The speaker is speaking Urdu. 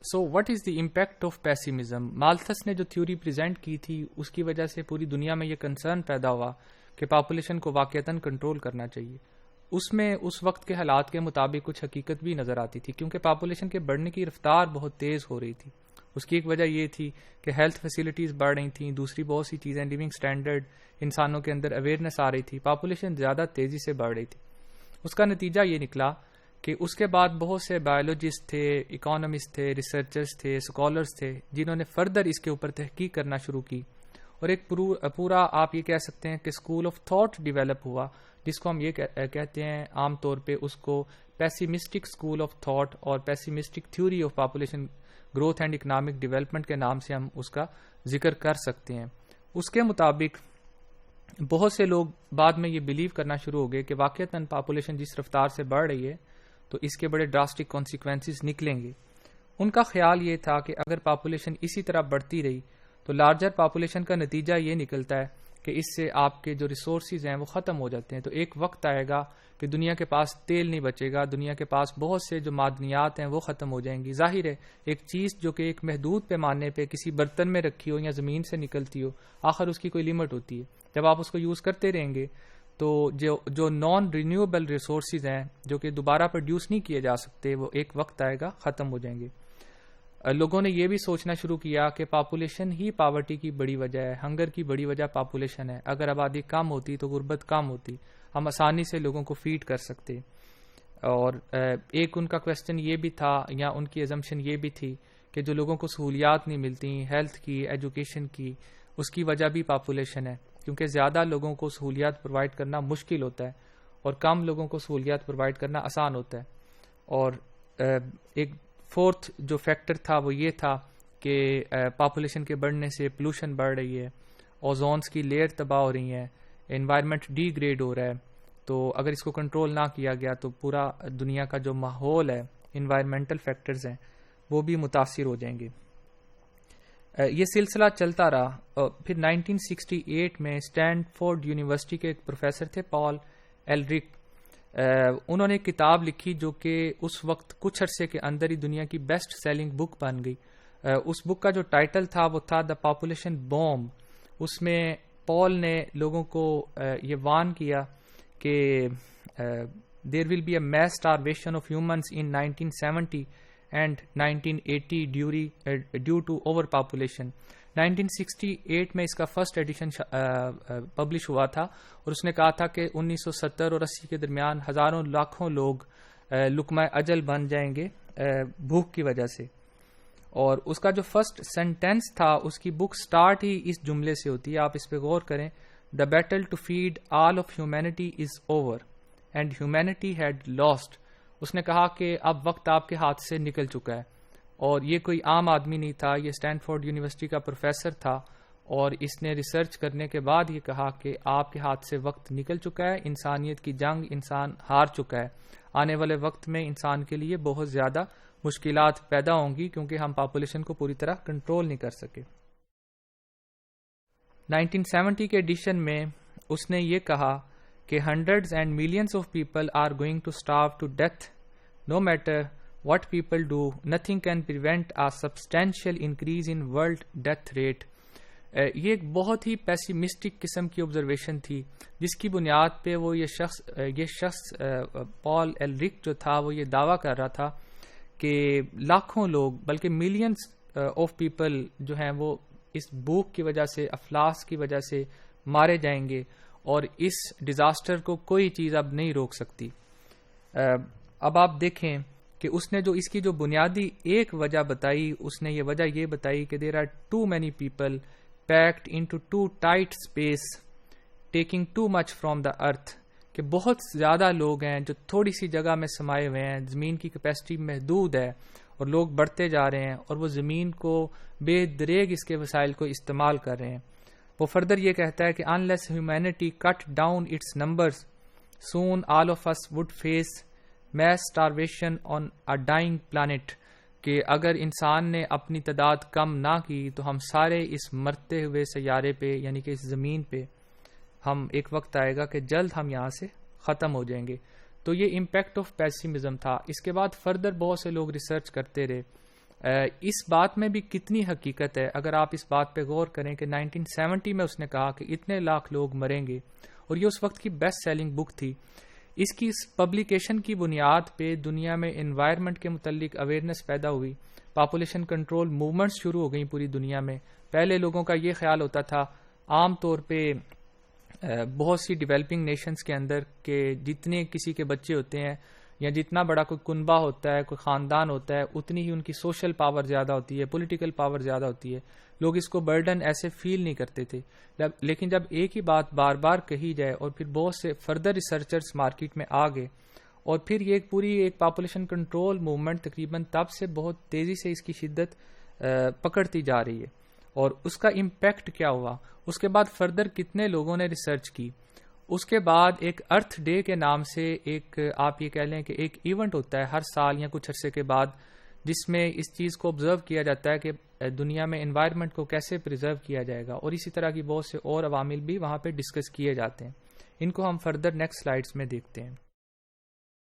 So what is the impact of پیسیمزم؟ مالتھس نے جو تھیوری پریزنٹ کی تھی اس کی وجہ سے پوری دنیا میں یہ کنسرن پیدا ہوا کہ پاپولیشن کو واقعتاً کنٹرول کرنا چاہیے. اس میں اس وقت کے حالات کے مطابق کچھ حقیقت بھی نظر آتی تھی، کیونکہ پاپولیشن کے بڑھنے کی رفتار بہت تیز ہو رہی تھی. اس کی ایک وجہ یہ تھی کہ ہیلتھ فیسلٹیز بڑھ رہی تھیں، دوسری بہت سی چیزیں، لیونگ سٹینڈرڈ، انسانوں کے اندر اویئرنیس آ رہی تھی، پاپولیشن زیادہ تیزی سے بڑھ رہی تھی. اس کا نتیجہ یہ نکلا کہ اس کے بعد بہت سے بایولوجسٹ تھے، اکانومسٹ تھے، ریسرچرز تھے، اسکالرز تھے، جنہوں نے فردر اس کے اوپر تحقیق کرنا شروع کی، اور ایک پورا آپ یہ کہہ سکتے ہیں کہ اسکول آف تھاٹ ڈیولپ ہوا، جس کو ہم یہ کہتے ہیں عام طور پہ اس کو پیسیمسٹک اسکول آف تھاٹ اور pessimistic theory of population growth and economic development کے نام سے ہم اس کا ذکر کر سکتے ہیں. اس کے مطابق بہت سے لوگ بعد میں یہ بلیو کرنا شروع ہو گئے کہ واقعتاً پاپولیشن جس رفتار سے بڑھ رہی ہے تو اس کے بڑے ڈراسٹک کانسیکوینسز نکلیں گے. ان کا خیال یہ تھا کہ اگر پاپولیشن اسی طرح بڑھتی رہی تو لارجر پاپولیشن کا نتیجہ یہ نکلتا ہے کہ اس سے آپ کے جو ریسورسز ہیں وہ ختم ہو جاتے ہیں. تو ایک وقت آئے گا کہ دنیا کے پاس تیل نہیں بچے گا، دنیا کے پاس بہت سے جو معدنیات ہیں وہ ختم ہو جائیں گی. ظاہر ہے ایک چیز جو کہ ایک محدود پیمانے پہ کسی برتن میں رکھی ہو یا زمین سے نکلتی ہو، آخر اس کی کوئی لمٹ ہوتی ہے. جب آپ اس کو یوز کرتے رہیں گے تو جو نان رینیویبل ریسورسز ہیں جو کہ دوبارہ پروڈیوس نہیں کیے جا سکتے، وہ ایک وقت آئے گا ختم ہو جائیں گے. لوگوں نے یہ بھی سوچنا شروع کیا کہ پاپولیشن ہی پاورٹی کی بڑی وجہ ہے، ہنگر کی بڑی وجہ پاپولیشن ہے. اگر آبادی کم ہوتی تو غربت کم ہوتی، ہم آسانی سے لوگوں کو فیڈ کر سکتے. اور ایک ان کا کویسچن یہ بھی تھا یا ان کی ایزمپشن یہ بھی تھی کہ جو لوگوں کو سہولیات نہیں ملتی ہیلتھ کی، ایجوکیشن کی، اس کی وجہ بھی پاپولیشن ہے، کیونکہ زیادہ لوگوں کو سہولیات پرووائڈ کرنا مشکل ہوتا ہے اور کم لوگوں کو سہولیات پرووائڈ کرنا آسان ہوتا ہے. اور ایک فورتھ جو فیکٹر تھا وہ یہ تھا کہ پاپولیشن کے بڑھنے سے پولوشن بڑھ رہی ہے، اوزونس کی لیئر تباہ ہو رہی ہیں، انوائرمنٹ ڈی گریڈ ہو رہا ہے. تو اگر اس کو کنٹرول نہ کیا گیا تو پورا دنیا کا جو ماحول ہے، انوائرمنٹل فیکٹرز ہیں، وہ بھی متاثر ہو جائیں گے. یہ سلسلہ چلتا رہا. پھر 1968 میں اسٹینڈ فورڈ یونیورسٹی کے ایک پروفیسر تھے پال ایلرک. انہوں نے ایک کتاب لکھی جو کہ اس وقت کچھ عرصے کے اندر ہی دنیا کی بیسٹ سیلنگ بک بن گئی. اس بک کا جو ٹائٹل تھا وہ تھا دا پاپولیشن بوم. اس میں پال نے لوگوں کو یہ وارن کیا کہ there will be a mass starvation of humans in 1970 and 1980 due to overpopulation. 1968 میں اس کا فرسٹ ایڈیشن پبلش ہوا تھا، اور اس نے کہا تھا کہ 1970 اور 80 کے درمیان ہزاروں لاکھوں لوگ لقمہ اجل بن جائیں گے بھوک کی وجہ سے. اور اس کا جو فرسٹ سینٹینس تھا اس کی بک سٹارٹ ہی اس جملے سے ہوتی ہے، آپ اس پہ غور کریں. The battle to feed all of humanity is over and humanity had lost. اس نے کہا کہ اب وقت آپ کے ہاتھ سے نکل چکا ہے. اور یہ کوئی عام آدمی نہیں تھا، یہ اسٹینفورڈ یونیورسٹی کا پروفیسر تھا، اور اس نے ریسرچ کرنے کے بعد یہ کہا کہ آپ کے ہاتھ سے وقت نکل چکا ہے، انسانیت کی جنگ انسان ہار چکا ہے. آنے والے وقت میں انسان کے لیے بہت زیادہ مشکلات پیدا ہوں گی کیونکہ ہم پاپولیشن کو پوری طرح کنٹرول نہیں کر سکے. 1970 کے ایڈیشن میں اس نے یہ کہا کہ hundreds and millions of people are going to starve to death no matter what people do. Nothing can prevent a substantial increase in world death rate. یہ ایک بہت ہی پیسیمسٹک قسم کی آبزرویشن تھی جس کی بنیاد پہ وہ یہ شخص پال ایلرک جو تھا وہ یہ دعویٰ کر رہا تھا کہ لاکھوں لوگ بلکہ ملینز آف پیپل جو ہیں وہ اس بھوک کی وجہ سے، افلاس کی وجہ سے مارے جائیں گے، اور اس ڈیزاسٹر کو کوئی چیز اب نہیں روک سکتی. اب آپ دیکھیں کہ اس نے جو اس کی جو بنیادی ایک وجہ بتائی، اس نے یہ وجہ یہ بتائی کہ there are too many people packed into too tight space taking too much from the earth. کہ بہت زیادہ لوگ ہیں جو تھوڑی سی جگہ میں سمائے ہوئے ہیں، زمین کی کیپیسٹی محدود ہے اور لوگ بڑھتے جا رہے ہیں اور وہ زمین کو بے دریغ اس کے وسائل کو استعمال کر رہے ہیں. وہ فردر یہ کہتا ہے کہ unless humanity cut down its numbers soon all of us would face mass starvation on a dying planet. کہ اگر انسان نے اپنی تعداد کم نہ کی تو ہم سارے اس مرتے ہوئے سیارے پہ یعنی کہ اس زمین پہ ہم ایک وقت آئے گا کہ جلد ہم یہاں سے ختم ہو جائیں گے. تو یہ امپیکٹ آف پیسیمزم تھا. اس کے بعد فردر بہت سے لوگ ریسرچ کرتے رہے. اس بات میں بھی کتنی حقیقت ہے اگر آپ اس بات پہ غور کریں کہ 1970 میں اس نے کہا کہ اتنے لاکھ لوگ مریں گے، اور یہ اس وقت کی بیسٹ سیلنگ بک تھی. اس کی پبلیکیشن کی بنیاد پہ دنیا میں انوائرمنٹ کے متعلق اویئرنیس پیدا ہوئی، پاپولیشن کنٹرول موومنٹس شروع ہو گئیں پوری دنیا میں. پہلے لوگوں کا یہ خیال ہوتا تھا عام طور پہ بہت سی ڈیولپنگ نیشنز کے اندر کہ جتنے کسی کے بچے ہوتے ہیں یا جتنا بڑا کوئی کنبہ ہوتا ہے، کوئی خاندان ہوتا ہے، اتنی ہی ان کی سوشل پاور زیادہ ہوتی ہے، پولیٹیکل پاور زیادہ ہوتی ہے. لوگ اس کو برڈن ایسے فیل نہیں کرتے تھے. لیکن جب ایک ہی بات بار بار کہی جائے اور پھر بہت سے فردر ریسرچرز مارکیٹ میں آ گئے، اور پھر یہ پوری ایک پاپولیشن کنٹرول موومنٹ تقریباً تب سے بہت تیزی سے اس کی شدت پکڑتی جا رہی ہے. اور اس کا امپیکٹ کیا ہوا، اس کے بعد فردر کتنے لوگوں نے ریسرچ کی. اس کے بعد ایک ارتھ ڈے کے نام سے ایک آپ یہ کہہ لیں کہ ایک ایونٹ ہوتا ہے ہر سال یا کچھ عرصے کے بعد، جس میں اس چیز کو آبزرو کیا جاتا ہے کہ دنیا میں انوائرمنٹ کو کیسے پریزرو کیا جائے گا، اور اسی طرح کی بہت سے اور عوامل بھی وہاں پہ ڈسکس کیے جاتے ہیں. ان کو ہم فردر نیکسٹ سلائیڈز میں دیکھتے ہیں.